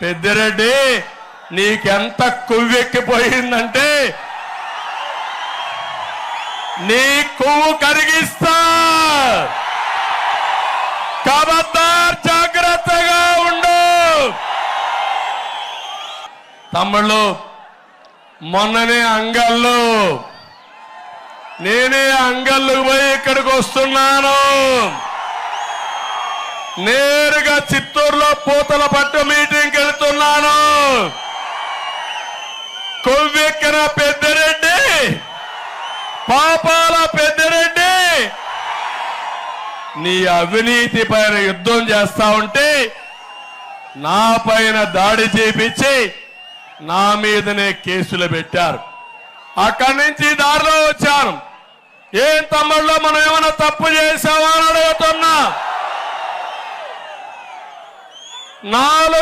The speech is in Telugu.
పెద్దిరెడ్డి నీకెంత కొవ్వెక్కిపోయిందంటే నీ కొవ్వు కరిగిస్తా. ఖబర్దార్, జాగ్రత్తగా ఉండు. తమ్ముళ్ళు, మొన్ననే అంగళ్ళు నేనే అంగళ్ళకు పోయి ఇక్కడికి వస్తున్నాను. నేరుగా చిత్తూరులో పూతల పట్టు మీటింగ్కి వెళ్తున్నాను. కొవ్వెక్కిన పెద్దిరెడ్డి, పాపాల పెద్దిరెడ్డి నీ అవినీతి పైన యుద్ధం చేస్తా ఉంటే నా పైన దాడి చేపించి నా మీదనే కేసులు పెట్టారు. అక్కడి నుంచి దారిలో వచ్చాను. ఏం తమ్ముళ్ళు, మనం ఏమైనా తప్పు చేశామా అని అడుగుతున్నా. 4